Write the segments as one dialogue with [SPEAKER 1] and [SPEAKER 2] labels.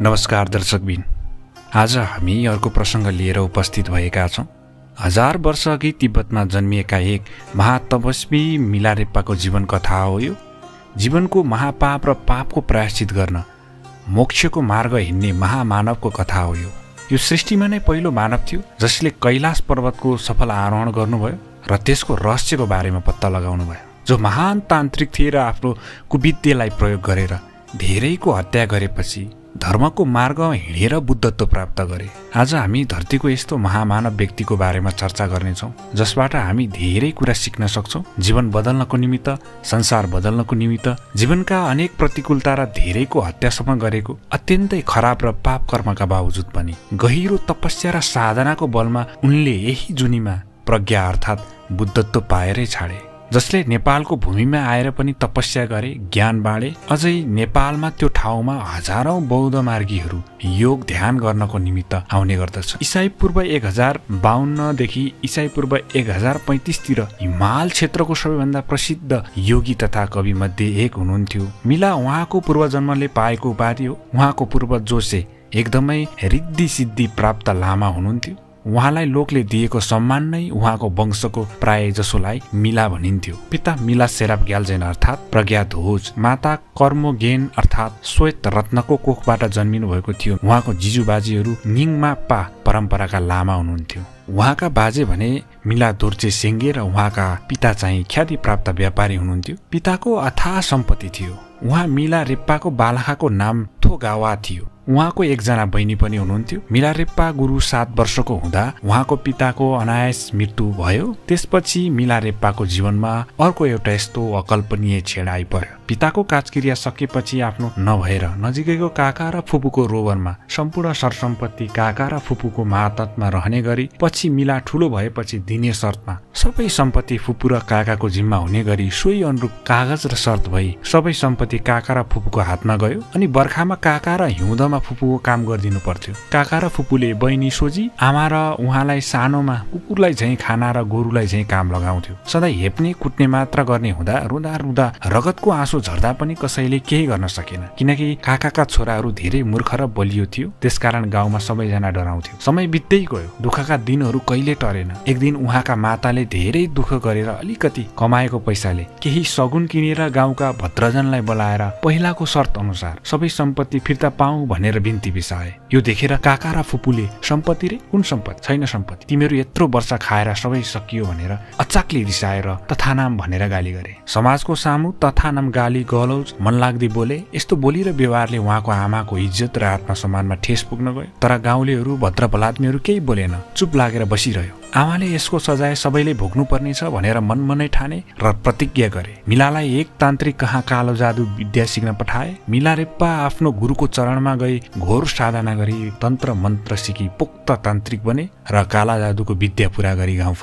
[SPEAKER 1] नमस्कार दर्शकबिन, आज हामी अर्को प्रसङ्ग लिएर उपस्थित भएका छौँ। 1000 वर्ष अघि तिब्बतमा जन्मिएका एक महातपस्वी मिलारेप्पाको जीवन कथा हो यो। जीवनको महापाप र पापको प्रायश्चित गर्न मोक्षको मार्ग हिँड्ने महामानवको कथा हो यो। यो सृष्टिमा नै पहिलो मानव थियो जसले कैलाश पर्वतको सफल आरोहण गर्नुभयो र त्यसको रहस्यको बारेमा पत्ता लगाउनु भयो, जो महान तान्त्रिक थिए र आफ्नो कुविद्यलाई प्रयोग गरेर धेरैको हत्या गरेपछि धर्मको मार्ग हिँडेर बुद्धत्व प्राप्त गरे। आज हामी धरतीको यस्तो महामानव व्यक्तिको बारेमा चर्चा गर्नेछौँ जसबाट हामी धेरै कुरा सिक्न सक्छौँ। जीवन बदल्नको निमित्त, संसार बदल्नको निमित्त, जीवनका अनेक प्रतिकूलता र धेरैको हत्यासम्म गरेको अत्यन्तै खराब र पाप कर्मका बावजुद पनि गहिरो तपस्या र साधनाको बलमा उनले यही जुनीमा प्रज्ञा अर्थात् बुद्धत्व पाएरै छाडे। जसले नेपालको भूमिमा आएर पनि तपस्या गरे, ज्ञान बाँडे। अझै नेपालमा त्यो ठाउँमा हजारौं बौद्ध मार्गीहरू योग ध्यान गर्नको निमित्त आउने गर्दछ। ईसाई पूर्व 1052 देखि ईसाई पूर्व 1035 तिर हिमाल क्षेत्रको सबैभन्दा प्रसिद्ध योगी तथा कवि मध्ये एक हुनुहुन्थ्यो मिला। उहाँको पूर्वजन्मले पाएको उपाधि हो। उहाँको पूर्वज जोसे एकदमै रिद्धि सिद्धि प्राप्त लामा हुनुहुन्थ्यो। उहाँलाई लोकले दिएको सम्मान नै उहाँको वंशको प्राय जसोलाई मिला भनिन्थ्यो। पिता मिला सेराप ग्याल्जेन अर्थात् प्रज्ञाध्वज, माता कर्मोगेन अर्थात् श्वेत रत्नको कोखबाट जन्मिनु भएको थियो। उहाँको जिजुबाजीहरू निङमापा परम्पराका लामा हुनुहुन्थ्यो। उहाँका बाजे भने मिला दोर्चे सेङ्गे र उहाँका पिता चाहिँ ख्याति प्राप्त व्यापारी हुनुहुन्थ्यो। पिताको अथाह सम्पत्ति थियो। उहाँ मिला रेप्पाको बालखाको नाम थोगावा थियो। उहाँको एकजना बहिनी पनि हुनुहुन्थ्यो। मिलारेप्पा गुरु 7 वर्षको हुँदा उहाँको पिताको अनायास मृत्यु भयो। त्यसपछि मिलारेप्पाको जीवनमा अर्को एउटा यस्तो अकल्पनीय छेड आइपर्यो। पिताको काजक्रिया सकेपछि आफ्नो नभएर नजिकैको काका र फुपूको रोवरमा सम्पूर्ण सरसम्पत्ति काका र फुपूको मातहतमा रहने गरी पछि मिला ठुलो भएपछि दिने शर्तमा सबै सम्पत्ति फुपू र काकाको जिम्मा हुने गरी सोही अनुरूप कागज र शर्त भई सबै सम्पत्ति काका र फुपूको हातमा गयो। अनि बर्खामा काका र हिउँदमा फुपूको काम गरिदिनु पर्थ्यो। काका र फुपूले बहिनी सोझी आमा र उहाँलाई सानोमा कुकुरलाई झैँ खाना र गोरुलाई झैँ काम लगाउँथ्यो। सधैँ हेप्ने कुट्ने मात्र गर्ने हुँदा रुँदा रुँदा रगतको आँसु झर्दा पनि कसैले केही गर्न सकेन, किनकि काकाका छोराहरू धेरै मूर्ख र बलियो थियो। त्यसकारण गाउँमा सबैजना डराउँथ्यो। समय बित्दै गयो, दुःखका दिनहरू कहिले टरेन। एक दिन उहाँका माताले धेरै दुःख गरेर अलिकति कमाएको पैसाले केही सगुन किनेर गाउँका भद्रजनलाई बोलाएर पहिलाको शर्त अनुसार सबै सम्पत्ति फिर्ता पाऊ भनेर बिन्ती बिसाए। यो देखेर काका र फुपूले सम्पत्ति रे कुन सम्पत्ति, छैन सम्पत्ति, तिमीहरू यत्रो वर्ष खाएर सबै सकियो भनेर अचाकले रिसाएर तथानाम भनेर गाली गरे। समाजको सामु तथानाम गाली गलौज मनलाग्दी बोले। यस्तो बोली र व्यवहारले उहाँको आमाको इज्जत र आत्मसम्मानमा ठेस पुग्न गयो। तर गाउँलेहरू भद्र भलात्मीहरू केही बोलेन, चुप लागेर बसिरह्यो। आमाले यसको सजाय सबैले भोग्नु पर्नेछ भनेर मनमनै ठाने र प्रतिज्ञा गरे। मिलालाई एक तान्त्रिक कहाँ कालो जादु विद्या सिक्न पठाए। मिलारेप्पा आफ्नो गुरुको चरणमा गई घोर साधना गरी तन्त्र मन्त्र सिकी पुख्त तान्त्रिक बने र काला जादुको विद्या पुरा गरी गाउँ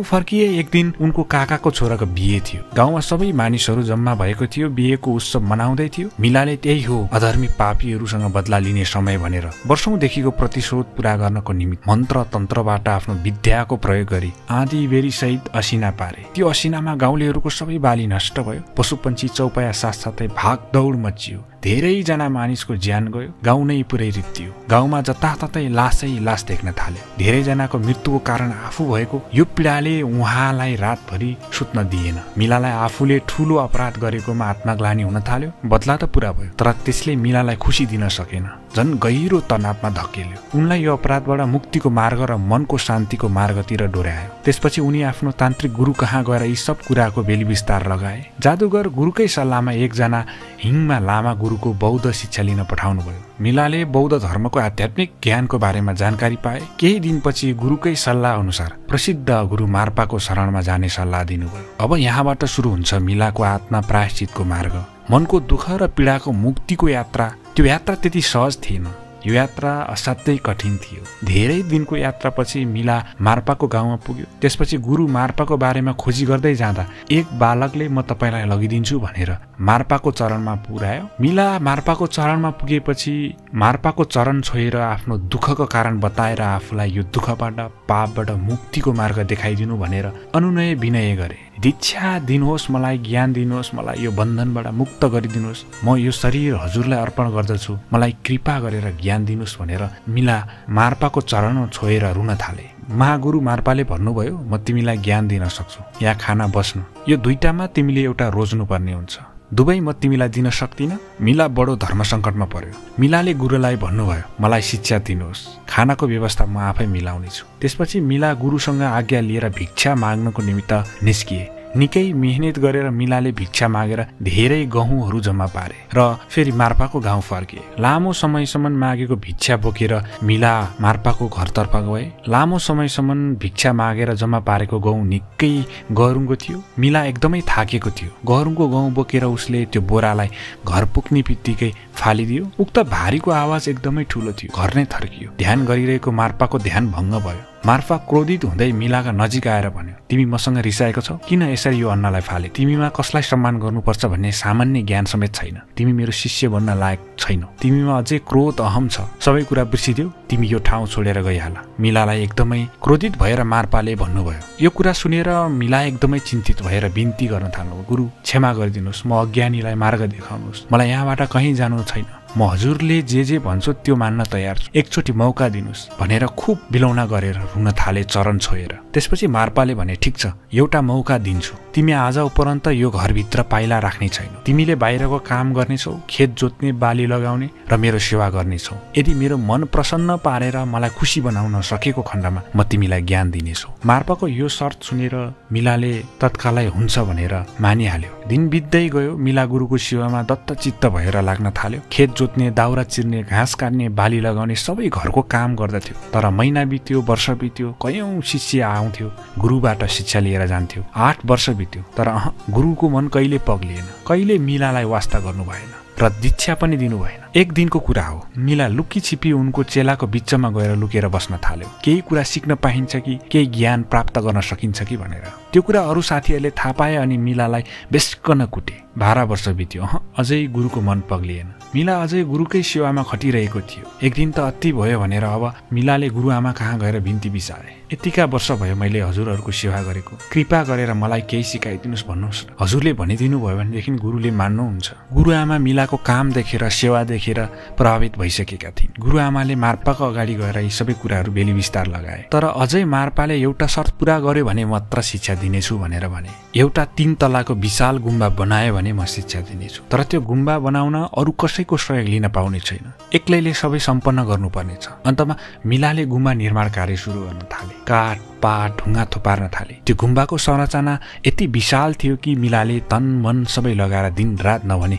[SPEAKER 1] फर्किए। एक दिन उनको काकाको छोराको बिहे थियो। गाउँमा सबै मानिसहरू जम्मा भएको थियो। बिहेको उत्सव मनाउँदै थियो। मिलाले त्यही हो अधर्मी पापीहरूसँग बदला लिने समय भनेर वर्षौंदेखिको प्रतिशोध पुरा गर्नको निमित्त मन्त्र तन्त्रबाट आफ्नो विद्याको प्रयोग गरी आँधी बेरी सहित असिना पारे। त्यो असिनामा गाउँलेहरूको सबै बाली नष्ट भयो। पशुपन्छी चौपाया साथसाथै भागदौड मचियो। धेरैजना मानिसको ज्यान गयो। गाउँ नै पुरै रित्तियो। गाउँमा जताततै लासै लास देख्न थाल्यो। धेरैजनाको मृत्युको कारण आफू भएको यो पीडाले उहाँलाई रातभरि सुत्न दिएन। मिलालाई आफूले ठूलो अपराध गरेकोमा आत्मग्लानि हुन थाल्यो। बदला त पुरा भयो, तर त्यसले मिलालाई खुसी दिन सकेन। झन् गहिरो तनावमा धकेल्यो। उनलाई यो अपराधबाट मुक्तिको मार्ग र मनको शान्तिको मार्गतिर डोर्यायो। त्यसपछि उनी आफ्नो तान्त्रिक गुरु कहाँ गएर यी सब कुराको बेली विस्तार लगाए। जादुगर गुरुकै सल्लाहमा एकजना हिङमा लामा गुरुको बौद्ध शिक्षा लिन पठाउनु भयो। मिलाले बौद्ध धर्मको आध्यात्मिक ज्ञानको बारेमा जानकारी पाए। केही दिनपछि गुरुकै सल्लाह अनुसार प्रसिद्ध गुरु मार्पाको शरणमा जाने सल्लाह दिनुभयो। अब यहाँबाट सुरु हुन्छ मिलाको आत्मा प्रायश्चितको मार्ग, मनको दुःख र पीडाको मुक्तिको यात्रा। त्यो यात्रा त्यति सहज थिएन। यो यात्रा असाध्यै कठिन थियो। धेरै दिनको यात्रापछि मिला मार्पाको गाउँमा पुग्यो। त्यसपछि गुरु मार्पाको बारेमा खोजी गर्दै जाँदा एक बालकले म तपाईलाई लगिदिन्छु भनेर मार्पाको चरणमा पुर्यायो। मिला मार्पाको चरणमा पुगेपछि मार्पाको चरण छोएर आफ्नो दुःखको कारण बताएर आफूलाई यो दुःखबाट पापबाट मुक्तिको मार्ग देखाइदिनु भनेर अनुनय विनय गरे। दीक्षा दिनुहोस्, मलाई ज्ञान दिनुहोस्, मलाई यो बन्धनबाट मुक्त गरिदिनुहोस्, म यो शरीर हजुरलाई अर्पण गर्दछु, मलाई कृपा गरेर ज्ञान दिनुहोस् भनेर मिला मार्पाको चरण छोएर रुन थाले। महागुरु मार्पाले भन्नुभयो, म तिमीलाई ज्ञान दिन सक्छु, यहाँ खाना बस्नु, यो दुईटामा तिमीले एउटा रोज्नुपर्ने हुन्छ, दुवै म तिमीलाई दिन सक्दिनँ। मिला बडो धर्म सङ्कटमा पर्यो। मिलाले गुरुलाई भन्नुभयो, मलाई शिक्षा दिनुहोस्, खानाको व्यवस्था म आफै मिलाउनेछु। त्यसपछि मिला गुरुसँग आज्ञा लिएर भिक्षा माग्नको निमित्त निस्किए। निकै मेहनत गरेर मिलाले भिक्षा मागेर धेरै गहुँहरू जम्मा पारे र फेरि मार्पाको गाउँ फर्किए। लामो समयसम्म मागेको भिक्षा बोकेर मिला मार्पाको घरतर्फ गए। लामो समयसम्म भिक्षा मागेर जम्मा पारेको गहुँ निकै गह्रुङ्गो थियो। मिला एकदमै थाकेको थियो। गह्रुङ्गो गहुँ बोकेर उसले त्यो बोरालाई घर पुग्ने बित्तिकै फालिदियो। उक्त भारीको आवाज एकदमै ठुलो थियो। घर नै थर्कियो। ध्यान गरिरहेको मार्पाको ध्यान भङ्ग भयो। मार्फा क्रोधित हुँदै मिलाका नजिक आएर भन्यो, तिमी मसँग रिसाएको छौ? किन यसरी यो अन्नलाई फाले? तिमीमा कसलाई सम्मान गर्नुपर्छ भन्ने सामान्य ज्ञान समेत छैन। तिमी मेरो शिष्य बन्न लायक छैनौ। तिमीमा अझै क्रोध अहम छ। सबै कुरा बिर्सिदेऊ, तिमी यो ठाउँ छोडेर गइहाल। मिलालाई एकदमै क्रोधित भएर मार्पाले भन्नुभयो। यो कुरा सुनेर मिला एकदमै चिन्तित भएर बिन्ती गर्न थाल्नु, गुरु क्षमा गरिदिनुहोस्, म अज्ञानीलाई मार्ग देखाउनुहोस्, मलाई यहाँबाट कहीँ जानु छैन, म हजुरले जे भन्छ त्यो मान्न तयार छु, एकचोटि मौका दिनुहोस् भनेर खुब बिलौना गरेर रुन थाले चरण छोएर। त्यसपछि मार्पाले भने, ठिक छ, एउटा मौका दिन्छु, तिमी आज उपरन्त यो घरभित्र पाइला राख्ने छैन। तिमीले बाहिरको काम गर्नेछौ, खेत जोत्ने, बाली लगाउने र मेरो सेवा गर्नेछौ। यदि मेरो मन प्रसन्न पारेर मलाई खुसी बनाउन सकेको खण्डमा म तिमीलाई ज्ञान दिनेछु। मार्पाको यो शर्त सुनेर मिलाले तत्कालै हुन्छ भनेर मानिहाल्यो। दिन बित्दै गयो। मिला गुरुको सेवामा दत्तचित्त भएर लाग्न थाल्यो। खेत जोत्ने, दाउरा चिर्ने, घाँस काट्ने, बाली लगाउने सबै घरको काम गर्दथ्यो। तर महिना बित्यो, वर्ष बित्यो, कयौं शिष्य आउँथ्यो, गुरुबाट शिक्षा लिएर जान्थ्यो। 8 वर्ष बित्यो, तर गुरुको मन कहिले पग्लिएन, कहिले मिलालाई वास्ता गर्नु भएन र दीक्षा पनि दिनु भएन। एक दिनको कुरा हो, मिला लुकी छिपी उनको चेलाको बिचमा गएर लुकेर बस्न थाल्यो। केही कुरा सिक्न पाइन्छ कि केही ज्ञान प्राप्त गर्न सकिन्छ कि भनेर। त्यो कुरा अरू साथीहरूले थाहा पाए अनि मिलालाई बेस्कन कुटे। 12 वर्ष बित्यो, अझै गुरुको मन पग्लिएन। मिला अझै गुरुकै सेवामा खटिरहेको थियो। एक दिन त अति भयो भनेर अब मिलाले गुरुआमा कहाँ गएर बिन्ती बिसाए, यतिका वर्ष भयो मैले हजुरहरूको सेवा गरेको, कृपा गरेर मलाई केही सिकाइदिनुहोस् भन्नुहोस्। हजुरले भनिदिनु भयो भनेदेखि गुरुले मान्नुहुन्छ। गुरुआमा मिलाको काम देखेर, सेवा देखेर प्रभावित भइसकेका थिइन्। गुरुआमाले मार्पाको अगाडि गएर यी सबै कुराहरू बेली विस्तार लगाए। तर अझै मार्पाले एउटा शर्त पुरा गर्यो भने मात्र शिक्षा दिनेछु भनेर भने। एउटा 3 तलाको विशाल गुम्बा बनायो भने म शिक्षा दिनेछु, तर त्यो गुम्बा बनाउन अरू कसैको सहयोग लिन पाउने छैन, एक्लैले सबै सम्पन्न गर्नुपर्नेछ। अन्तमा मिलाले गुम्बा निर्माण कार्य सुरु गर्न थाले। काठ, पात, ढुङ्गा थुपार्न थाले। त्यो गुम्बाको संरचना यति विशाल थियो कि मिलाले तन मन सबै लगाएर दिन रात नभने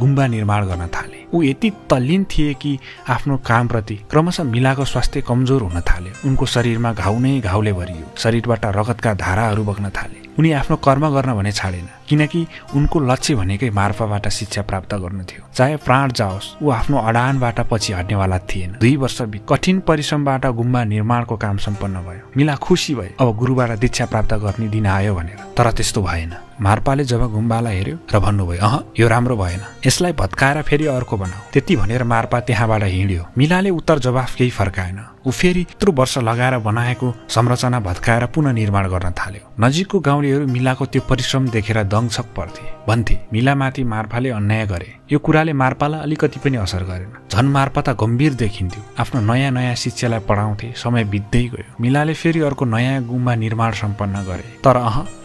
[SPEAKER 1] गुम्बा निर्माण गर्न थाले। ऊ यति तल्लीन थिए कि आफ्नो कामप्रति क्रमशः मिलाको स्वास्थ्य कमजोर हुन थाल्यो। उनको शरीरमा घाउ नै घाउले भरियो। शरीरबाट रगतका धाराहरू बग्न थाले। उनी आफ्नो कर्म गर्न भने छाडेन, किनकि उनको लक्ष्य भनेकै मार्फाबाट शिक्षा प्राप्त गर्नु थियो। चाहे प्राण जाओस्, ऊ आफ्नो अडानबाट पछि हट्नेवाला थिएन। 2 वर्ष कठिन परिश्रमबाट गुम्बा निर्माणको काम सम्पन्न भयो। मिला खुसी भए, अब गुरुबाट दीक्षा प्राप्त गर्ने दिन आयो भनेर। तर त्यस्तो भएन। मार्पाले जब गुम्बालाई हेर्यो र भन्नुभयो, यो राम्रो भएन, यसलाई भत्काएर फेरि अर्को बनाऊ। त्यति भनेर मार्पा त्यहाँबाट हिँड्यो। मिलाले उत्तर जवाफ केही फर्काएन। ऊ फेरि यत्रो वर्ष लगाएर बनाएको संरचना भत्काएर पुनः निर्माण गर्न थाल्यो। नजिकको गाउँलेहरू मिलाको त्यो परिश्रम देखेर दङछक पर्थे। भन्थे, मिलामाथि मार्पाले अन्याय गरे। यो कुराले मार्पालाई अलिकति पनि असर गरेन। झन् मार्पा त गम्भीर देखिन्थ्यो। आफ्नो नयाँ शिष्यलाई पढाउँथे। समय बित्दै गयो। मिलाले फेरि अर्को नयाँ गुम्बा निर्माण सम्पन्न गरे। तर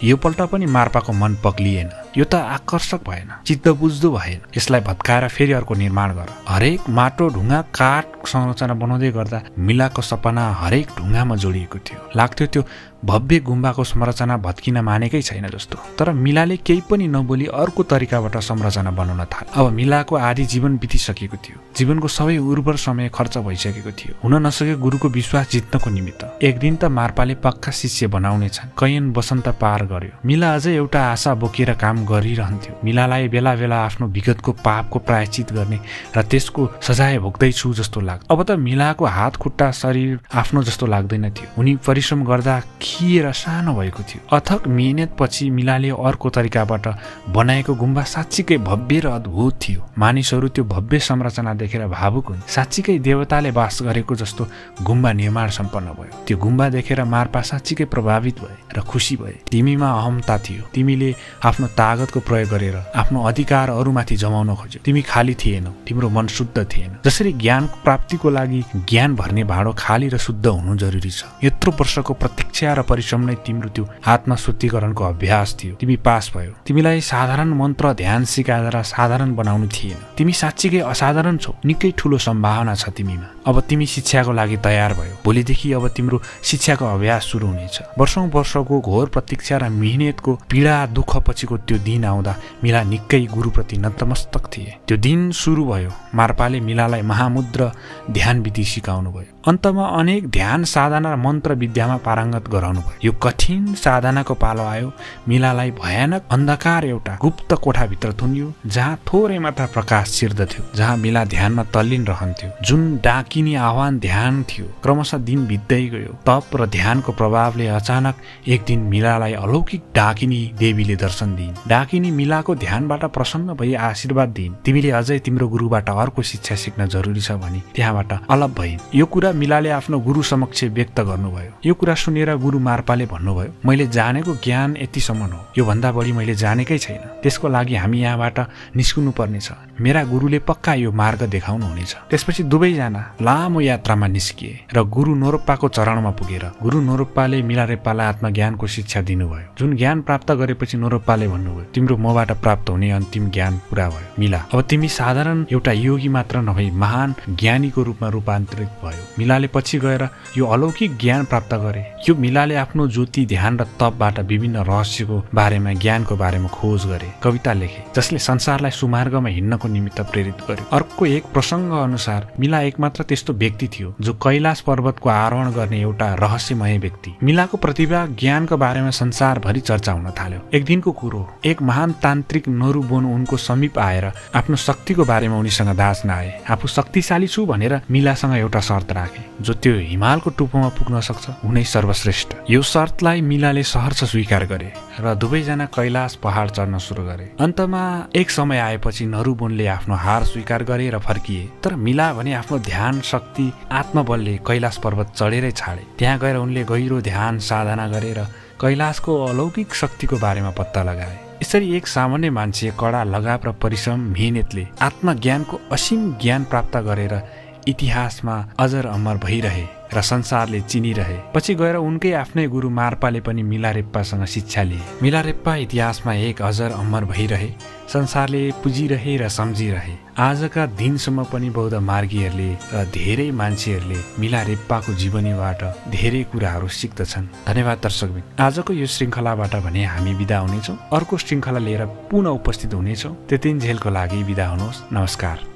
[SPEAKER 1] यो पल्ट पनि मार्पाको मन पग्लिएन। यो त आकर्षक भएन, चित्त बुझ्दो भएन। यसलाई भत्काएर फेरि अर्को निर्माण गर। हरेक माटो, ढुङ्गा, काठ संरचना बनाउँदै गर्दा मिलाको सपना हरेक ढुङ्गामा जोडिएको थियो। लाग्थ्यो त्यो भव्य गुम्बाको संरचना भत्किन मानेकै छैन जस्तो। तर मिलाले केही पनि नबोली अर्को तरिकाबाट संरचना बनाउन थाले। अब मिलाको आधी जीवन बितिसकेको थियो। जीवनको सबै उर्वर समय खर्च भइसकेको थियो। हुन नसकेको गुरुको विश्वास जित्नको निमित्त। एक दिन त मार्पाले पक्का शिष्य बनाउनेछन्। कैयन वसन्त पार गर्यो। मिला अझै एउटा आशा बोकेर काम गरिरहन्थ्यो। मिलालाई बेला बेला आफ्नो विगतको पापको प्रायश्चित गर्ने र त्यसको सजाय भोग्दैछु जस्तो लाग्थ्यो। अब त मिलाको हात खुट्टा शरीर आफ्नो जस्तो लाग्दैन थियो। उनी परिश्रम गर्दा खिएर सानो भएको थियो। अथक मेहनतपछि मिलाले अर्को तरिकाबाट बनाएको गुम्बा साँच्चीकै भव्य र अद्भुत थियो। मानिसहरू त्यो भव्य संरचना देखेर भावुक हुन्। साँच्चीकै देवताले बास गरेको जस्तो गुम्बा निर्माण सम्पन्न भयो। त्यो गुम्बा देखेर मार्पा साँच्चीकै प्रभावित भए र खुसी भए। तिमीमा अहमता थियो। तिमीले आफ्नो तागतको प्रयोग गरेर आफ्नो अधिकार अरूमाथि जमाउन खोज्यौ। तिमी खाली थिएनौ, तिम्रो मन शुद्ध थिएन। जसरी ज्ञान प्राप्तिको लागि ज्ञान भर्ने भाँडो खाली र शुद्ध हुनु जरुरी छ, यत्रो वर्षको प्रतीक्षा र परिश्रम नै तिम्रो त्यो आत्मा शुद्धिकरणको अभ्यास थियो। तिमी पास भयो। तिमीलाई साधारण मन्त्र ध्यान सिकाएर साधारण बनाउनु थिएन। तिमी साँच्चीकै असाधारण छौ। निकै ठूलो सम्भावना छ तिमीमा। अब तिमी शिक्षाको लागि तयार भयो। भोलिदेखि अब तिम्रो शिक्षाको अभ्यास सुरु हुनेछ। वर्षौं वर्षको घोर प्रतीक्षा र मेहनतको पीडा दुःख पछिको त्यो दिन आउँदा मिला निकै गुरुप्रति नतमस्तक थिए। त्यो दिन सुरु भयो। मार्पाले मिलालाई महामुद्र ध्यान विधि सिकाउनु भयो। अन्तमा अनेक ध्यान साधना र मन्त्र विद्यामा पारङ्गत गराउनु भयो। यो कठिन साधनाको पालो आयो। मिलालाई भयानक अन्धकार एउटा गुप्त कोठाभित्र थुनियो, जहाँ थोरै मात्र प्रकाश छिर्दथ्यो, जहाँ मिला ध्यानमा तल्लीन रहन्थ्यो। जुन डाकिनी आह्वान ध्यान थियो। क्रमशः दिन बित्दै गयो। तप र ध्यानको प्रभावले अचानक एक दिन मिलालाई अलौकिक डाकिनी देवीले दर्शन दिइन्। डाकिनी मिलाको ध्यानबाट प्रसन्न भई आशीर्वाद दिइन्। तिमीले अझै तिम्रो गुरुबाट अर्को शिक्षा सिक्न जरुरी छ भनी त्यहाँबाट अलग भइन्। यो कुरा मिलाले आफ्नो गुरु समक्ष व्यक्त गर्नुभयो। यो कुरा सुनेर गुरु मार्पाले भन्नुभयो, मैले जानेको ज्ञान यतिसम्म हो, यो भन्दा बढी मैले जानेकै छैन। त्यसको लागि हामी यहाँबाट निस्कनु पर्नेछ। मेरा गुरुले पक्का यो मार्ग देखाउनु हुनेछ। त्यसपछि दुवैजना लामो यात्रामा निस्किए र गुरु नोरप्पाको चरणमा पुगेर गुरु नोरप्पाले मिलारेप्पालाई आत्मज्ञानको शिक्षा दिनुभयो। जुन ज्ञान प्राप्त गरेपछि नोरप्पाले भन्नुभयो, तिम्रो मबाट प्राप्त हुने अन्तिम ज्ञान पूरा भयो मिला। अब तिमी साधारण एउटा योगी मात्र नभई महान ज्ञानीको रूपमा रूपान्तरित भयो। मिलाले पछि गएर यो अलौकिक ज्ञान प्राप्त गरे। यो मिलाले आफ्नो ज्योति ध्यान र तपबाट विभिन्न रहस्यको बारेमा ज्ञानको बारेमा खोज गरे, कविता लेखे, जसले संसारलाई सुमार्गमा हिँड्नको निमित्त प्रेरित गर्यो। अर्को एक प्रसङ्ग अनुसार मिला एकमात्र त्यस्तो व्यक्ति थियो जो कैलाश पर्वतको आरोहण गर्ने एउटा रहस्यमय व्यक्ति। मिलाको प्रतिभा ज्ञानको बारेमा संसारभरि चर्चा हुन थाल्यो। एक दिनको कुरो, एक महान तान्त्रिक नरुबोन उनको समीप आएर आफ्नो शक्तिको बारेमा उनीसँग दाँच्न आए। आफू शक्तिशाली छु भनेर मिलासँग एउटा शर्त राखे, जो त्यो हिमालको टुप्पोमा पुग्न सक्छ उनै सर्वश्रेष्ठ। यो शर्तलाई मिलाले सहर्ष स्वीकार गरे र दुवैजना कैलाश पहाड चढ्न सुरु गरे। अन्तमा एक समय आएपछि नरुबोनले आफ्नो हार स्वीकार गरे र फर्किए। तर मिला भने आफ्नो ध्यान शक्ति आत्मबलले कैलाश पर्वत चढेरै छाडे। त्यहाँ गएर उनले गहिरो ध्यान साधना गरेर कैलाशको अलौकिक शक्तिको बारेमा पत्ता लगाए। यसरी एक सामान्य मान्छे कडा लगाव र परिश्रम मेहनतले आत्मज्ञानको असीम ज्ञान प्राप्त गरेर इतिहासमा अजर अमर भइरहे र संसारले चिनिरहे। पछि गएर उनकै आफ्नै गुरु मार्पाले पनि मिलारेप्पासँग शिक्षा लिए। मिलारेप्पा इतिहासमा एक अजर अमर भइरहे, संसारले पुजिरहे र सम्झिरहे। आजका दिनसम्म पनि बौद्ध मार्गीहरूले र धेरै मान्छेहरूले मिलारेप्पाको जीवनीबाट धेरै कुराहरू सिक्दछन्। धन्यवाद दर्शकबिन। आजको यो श्रृङ्खलाबाट भने हामी बिदा हुनेछौँ। अर्को श्रृङ्खला लिएर पुनः उपस्थित हुनेछौँ। त्यतिन्जेलको लागि बिदा हुनुहोस्। नमस्कार।